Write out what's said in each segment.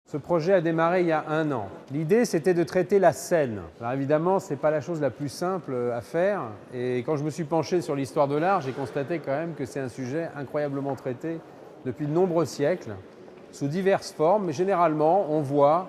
Ce projet a démarré il y a 1 an. L'idée, c'était de traiter la Seine. Alors évidemment, ce n'est pas la chose la plus simple à faire. Et quand je me suis penché sur l'histoire de l'art, j'ai constaté quand même que c'est un sujet incroyablement traité depuis de nombreux siècles, sous diverses formes. Mais généralement, on voit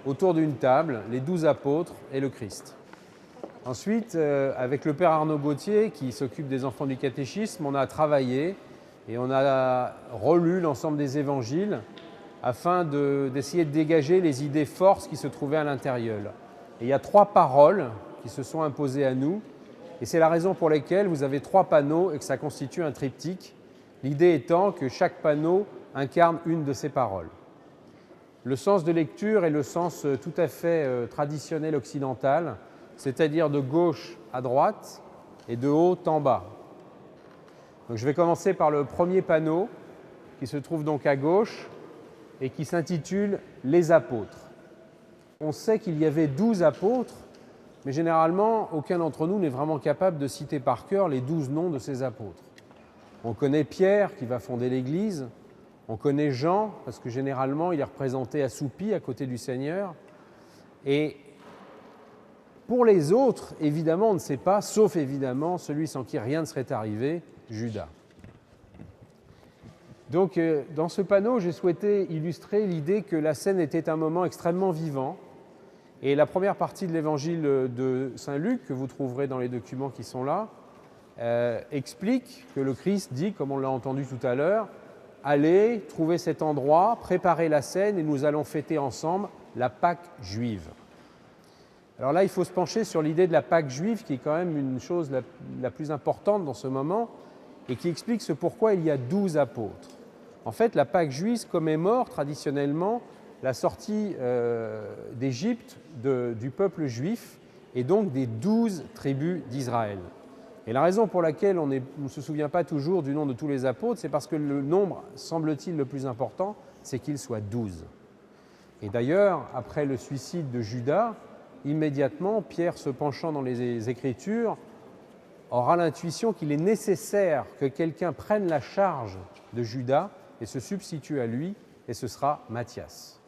autour d'une table les 12 apôtres et le Christ. Ensuite, avec le père Arnaud Gauthier, qui s'occupe des enfants du catéchisme, on a travaillé et on a relu l'ensemble des évangiles afin d'essayer de dégager les idées forces qui se trouvaient à l'intérieur. Et il y a 3 paroles qui se sont imposées à nous, et c'est la raison pour laquelle vous avez 3 panneaux et que ça constitue un triptyque, l'idée étant que chaque panneau incarne une de ces paroles. Le sens de lecture est le sens tout à fait traditionnel occidental, c'est-à-dire de gauche à droite et de haut en bas. Donc je vais commencer par le premier panneau qui se trouve donc à gauche et qui s'intitule « Les apôtres ». On sait qu'il y avait 12 apôtres, mais généralement, aucun d'entre nous n'est vraiment capable de citer par cœur les 12 noms de ces apôtres. On connaît Pierre qui va fonder l'Église, on connaît Jean, parce que généralement, il est représenté assoupi à côté du Seigneur. Et pour les autres, évidemment, on ne sait pas, sauf évidemment celui sans qui rien ne serait arrivé, Judas. Donc, dans ce panneau, j'ai souhaité illustrer l'idée que la scène était un moment extrêmement vivant. Et la première partie de l'évangile de Saint Luc, que vous trouverez dans les documents qui sont là, explique que le Christ dit, comme on l'a entendu tout à l'heure, « Allez, trouvez cet endroit, préparez la scène et nous allons fêter ensemble la Pâque juive. » Alors là, il faut se pencher sur l'idée de la Pâque juive, qui est quand même une chose la plus importante dans ce moment, et qui explique ce pourquoi il y a 12 apôtres. En fait, la Pâque juive commémore traditionnellement la sortie d'Égypte du peuple juif et donc des 12 tribus d'Israël. Et la raison pour laquelle on ne se souvient pas toujours du nom de tous les apôtres, c'est parce que le nombre, semble-t-il, le plus important, c'est qu'ils soient 12. Et d'ailleurs, après le suicide de Judas, immédiatement, Pierre, se penchant dans les Écritures, aura l'intuition qu'il est nécessaire que quelqu'un prenne la charge de Judas et se substitue à lui, et ce sera Matthias.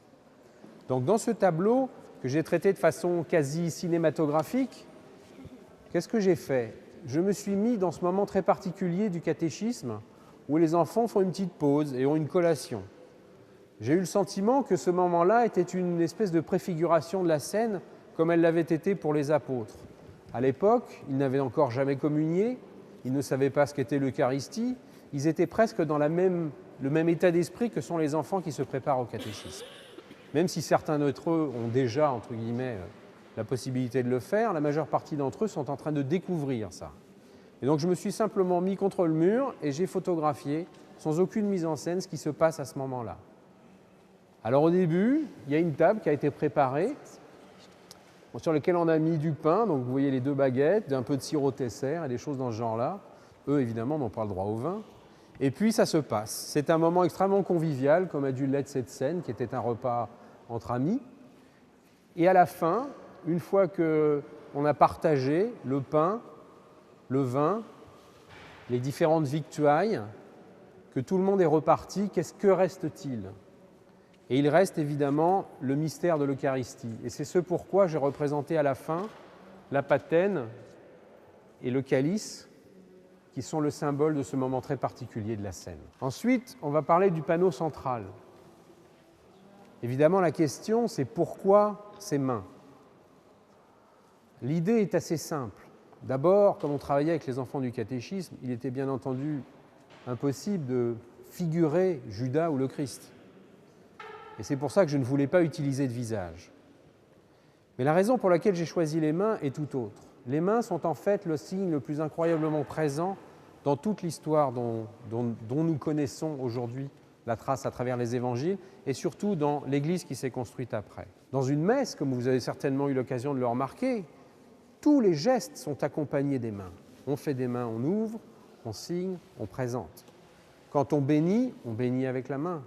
Donc dans ce tableau que j'ai traité de façon quasi cinématographique, qu'est-ce que j'ai fait? Je me suis mis dans ce moment très particulier du catéchisme où les enfants font une petite pause et ont une collation. J'ai eu le sentiment que ce moment-là était une espèce de préfiguration de la scène comme elle l'avait été pour les apôtres. À l'époque, ils n'avaient encore jamais communié, ils ne savaient pas ce qu'était l'Eucharistie, ils étaient presque dans le même état d'esprit que sont les enfants qui se préparent au catéchisme. Même si certains d'entre eux ont déjà, entre guillemets, la possibilité de le faire, la majeure partie d'entre eux sont en train de découvrir ça. Et donc je me suis simplement mis contre le mur et j'ai photographié, sans aucune mise en scène, ce qui se passe à ce moment-là. Alors au début, il y a une table qui a été préparée, sur laquelle on a mis du pain, donc vous voyez les 2 baguettes, un peu de sirop Tesser et des choses dans ce genre-là. Eux, évidemment, n'ont pas le droit au vin. Et puis, ça se passe. C'est un moment extrêmement convivial, comme a dû l'être cette scène, qui était un repas entre amis. Et à la fin, une fois qu'on a partagé le pain, le vin, les différentes victuailles, que tout le monde est reparti, que reste-t-il ? Et il reste évidemment le mystère de l'Eucharistie. Et c'est ce pourquoi j'ai représenté à la fin la patène et le calice, qui sont le symbole de ce moment très particulier de la scène. Ensuite, on va parler du panneau central. Évidemment, la question, c'est pourquoi ces mains? L'idée est assez simple. D'abord, comme on travaillait avec les enfants du catéchisme, il était bien entendu impossible de figurer Judas ou le Christ. Et c'est pour ça que je ne voulais pas utiliser de visage. Mais la raison pour laquelle j'ai choisi les mains est tout autre. Les mains sont en fait le signe le plus incroyablement présent dans toute l'histoire dont nous connaissons aujourd'hui la trace à travers les évangiles et surtout dans l'Église qui s'est construite après. Dans une messe, comme vous avez certainement eu l'occasion de le remarquer, tous les gestes sont accompagnés des mains. On fait des mains, on ouvre, on signe, on présente. Quand on bénit avec la main.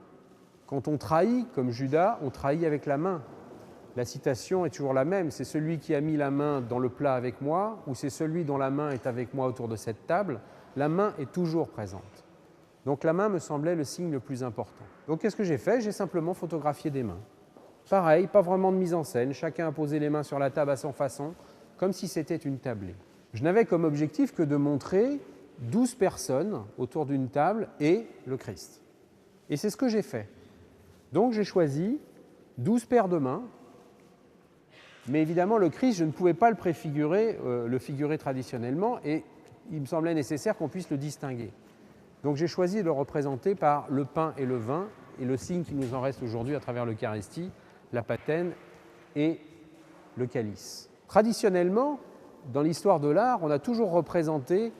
Quand on trahit, comme Judas, on trahit avec la main. La citation est toujours la même, c'est celui qui a mis la main dans le plat avec moi, ou c'est celui dont la main est avec moi autour de cette table, la main est toujours présente. Donc la main me semblait le signe le plus important. Donc qu'est-ce que j'ai fait? J'ai simplement photographié des mains. Pareil, pas vraiment de mise en scène, chacun a posé les mains sur la table à son façon, comme si c'était une tablée. Je n'avais comme objectif que de montrer 12 personnes autour d'une table et le Christ. Et c'est ce que j'ai fait. Donc j'ai choisi 12 paires de mains, mais évidemment le Christ, je ne pouvais pas le préfigurer, le figurer traditionnellement, et il me semblait nécessaire qu'on puisse le distinguer. Donc j'ai choisi de le représenter par le pain et le vin, et le signe qui nous en reste aujourd'hui à travers l'Eucharistie, la patène et le calice. Traditionnellement, dans l'histoire de l'art, on a toujours représenté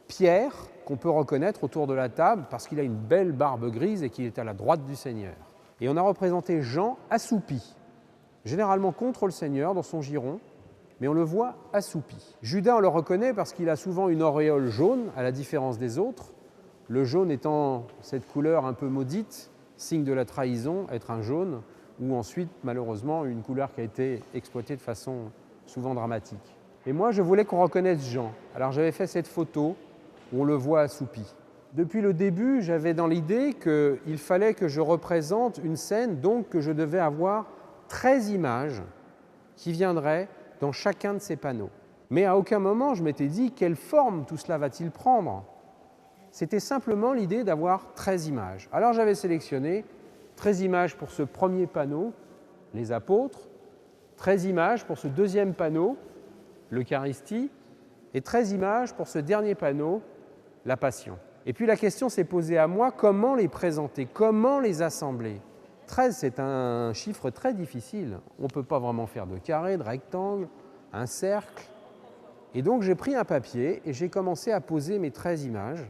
Pierre, qu'on peut reconnaître autour de la table, parce qu'il a une belle barbe grise et qu'il est à la droite du Seigneur. Et on a représenté Jean assoupi, généralement contre le Seigneur dans son giron, mais on le voit assoupi. Judas, on le reconnaît parce qu'il a souvent une auréole jaune, à la différence des autres, le jaune étant cette couleur un peu maudite, signe de la trahison, être un jaune, ou ensuite, malheureusement, une couleur qui a été exploitée de façon souvent dramatique. Et moi, je voulais qu'on reconnaisse Jean. Alors j'avais fait cette photo où on le voit assoupi. Depuis le début, j'avais dans l'idée qu'il fallait que je représente une scène, donc que je devais avoir 13 images qui viendraient dans chacun de ces panneaux. Mais à aucun moment, je m'étais dit quelle forme tout cela va-t-il prendre. C'était simplement l'idée d'avoir 13 images. Alors j'avais sélectionné 13 images pour ce premier panneau, les apôtres, 13 images pour ce deuxième panneau, l'Eucharistie, et 13 images pour ce dernier panneau, la Passion. Et puis la question s'est posée à moi, comment les présenter, comment les assembler? 13, c'est un chiffre très difficile. On ne peut pas vraiment faire de carré, de rectangle, un cercle. Et donc j'ai pris un papier et j'ai commencé à poser mes 13 images.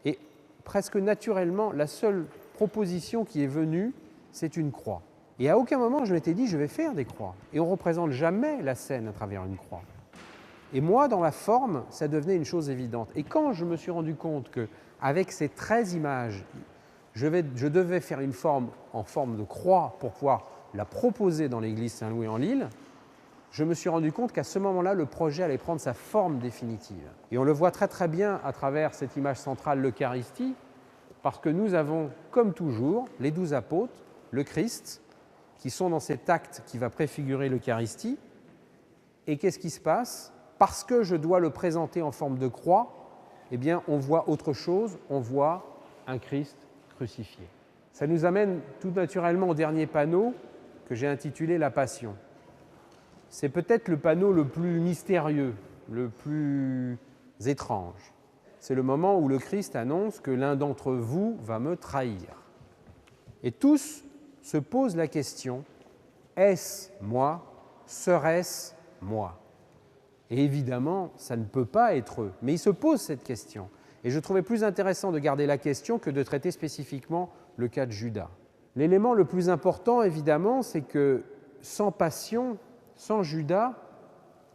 Et presque naturellement, la seule proposition qui est venue, c'est une croix. Et à aucun moment, je m'étais dit, je vais faire des croix. Et on ne représente jamais la scène à travers une croix. Et moi, dans la forme, ça devenait une chose évidente. Et quand je me suis rendu compte qu'avec ces 13 images, je devais faire une forme en forme de croix pour pouvoir la proposer dans l'église Saint-Louis en Lille, je me suis rendu compte qu'à ce moment-là, le projet allait prendre sa forme définitive. Et on le voit très très bien à travers cette image centrale, l'Eucharistie, parce que nous avons, comme toujours, les 12 apôtres, le Christ, qui sont dans cet acte qui va préfigurer l'Eucharistie. Et qu'est-ce qui se passe? Parce que je dois le présenter en forme de croix, eh bien, on voit autre chose, on voit un Christ crucifié. Ça nous amène tout naturellement au dernier panneau que j'ai intitulé « La Passion ». C'est peut-être le panneau le plus mystérieux, le plus étrange. C'est le moment où le Christ annonce que l'un d'entre vous va me trahir. Et tous se posent la question, est-ce moi? Serait-ce moi? Et évidemment, ça ne peut pas être eux. Mais ils se posent cette question. Et je trouvais plus intéressant de garder la question que de traiter spécifiquement le cas de Judas. L'élément le plus important, évidemment, c'est que sans passion, sans Judas,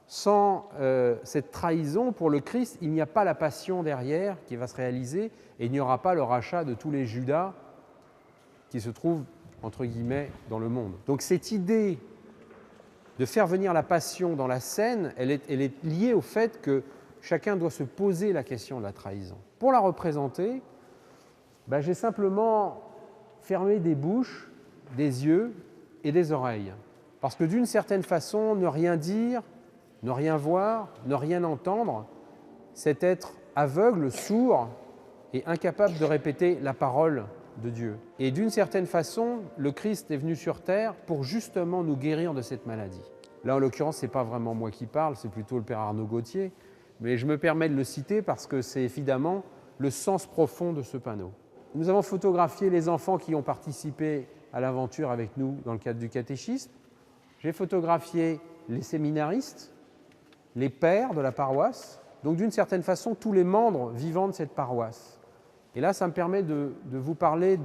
sans cette trahison pour le Christ, il n'y a pas la passion derrière qui va se réaliser et il n'y aura pas le rachat de tous les Judas qui se trouvent, entre guillemets, dans le monde. Donc cette idée de faire venir la passion dans la scène, elle est liée au fait que chacun doit se poser la question de la trahison. Pour la représenter, j'ai simplement fermé des bouches, des yeux et des oreilles. Parce que d'une certaine façon, ne rien dire, ne rien voir, ne rien entendre, c'est être aveugle, sourd et incapable de répéter la parole de Dieu. Et d'une certaine façon, le Christ est venu sur terre pour justement nous guérir de cette maladie. Là, en l'occurrence, ce n'est pas vraiment moi qui parle, c'est plutôt le Père Arnaud Gauthier, mais je me permets de le citer parce que c'est évidemment le sens profond de ce panneau. Nous avons photographié les enfants qui ont participé à l'aventure avec nous dans le cadre du catéchisme. J'ai photographié les séminaristes, les pères de la paroisse, donc d'une certaine façon tous les membres vivants de cette paroisse. Et là, ça me permet de vous parler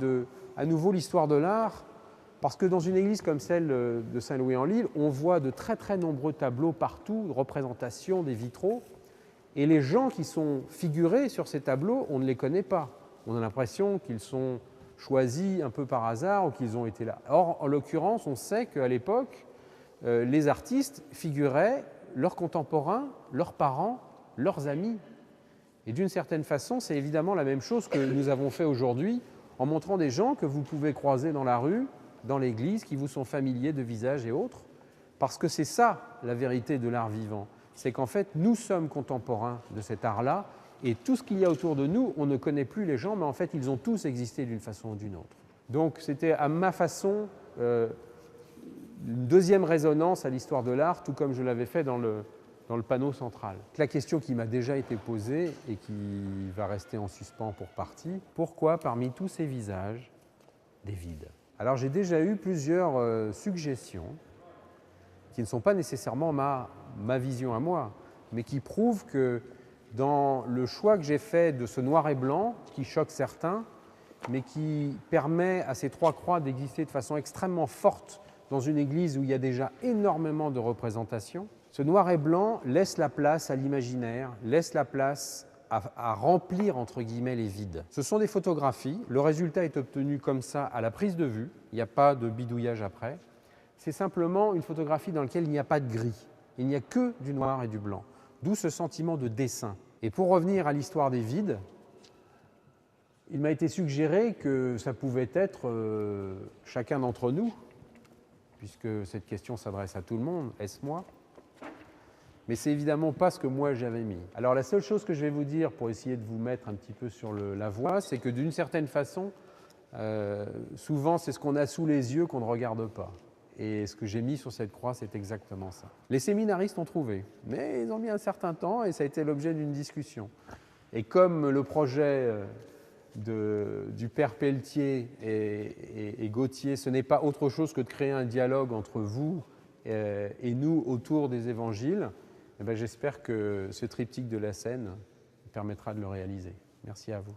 à nouveau l'histoire de l'art, parce que dans une église comme celle de Saint-Louis-en-Lille, on voit de très très nombreux tableaux partout, de représentations, des vitraux, et les gens qui sont figurés sur ces tableaux, on ne les connaît pas. On a l'impression qu'ils sont choisis un peu par hasard ou qu'ils ont été là. Or, en l'occurrence, on sait qu'à l'époque, les artistes figuraient leurs contemporains, leurs parents, leurs amis. Et d'une certaine façon, c'est évidemment la même chose que nous avons fait aujourd'hui en montrant des gens que vous pouvez croiser dans la rue dans l'Église qui vous sont familiers de visage et autres, parce que c'est ça la vérité de l'art vivant. C'est qu'en fait, nous sommes contemporains de cet art-là, et tout ce qu'il y a autour de nous, on ne connaît plus les gens, mais en fait, ils ont tous existé d'une façon ou d'une autre. Donc, c'était à ma façon une deuxième résonance à l'histoire de l'art, tout comme je l'avais fait dans le panneau central. La question qui m'a déjà été posée et qui va rester en suspens pour partie, pourquoi parmi tous ces visages, des vides? Alors j'ai déjà eu plusieurs suggestions qui ne sont pas nécessairement ma vision à moi, mais qui prouvent que dans le choix que j'ai fait de ce noir et blanc, qui choque certains, mais qui permet à ces trois croix d'exister de façon extrêmement forte dans une église où il y a déjà énormément de représentations, ce noir et blanc laisse la place à l'imaginaire, laisse la place à remplir entre guillemets les vides. Ce sont des photographies, le résultat est obtenu comme ça à la prise de vue, il n'y a pas de bidouillage après. C'est simplement une photographie dans laquelle il n'y a pas de gris, il n'y a que du noir et du blanc, d'où ce sentiment de dessin. Et pour revenir à l'histoire des vides, il m'a été suggéré que ça pouvait être chacun d'entre nous, puisque cette question s'adresse à tout le monde, est-ce moi? Mais c'est évidemment pas ce que moi j'avais mis. Alors la seule chose que je vais vous dire pour essayer de vous mettre un petit peu sur la voie, c'est que d'une certaine façon, souvent c'est ce qu'on a sous les yeux qu'on ne regarde pas. Et ce que j'ai mis sur cette croix, c'est exactement ça. Les séminaristes ont trouvé, mais ils ont mis un certain temps et ça a été l'objet d'une discussion. Et comme le projet du père Pelletier et Gautier, ce n'est pas autre chose que de créer un dialogue entre vous et nous autour des évangiles, eh bien, j'espère que ce triptyque de la scène permettra de le réaliser. Merci à vous.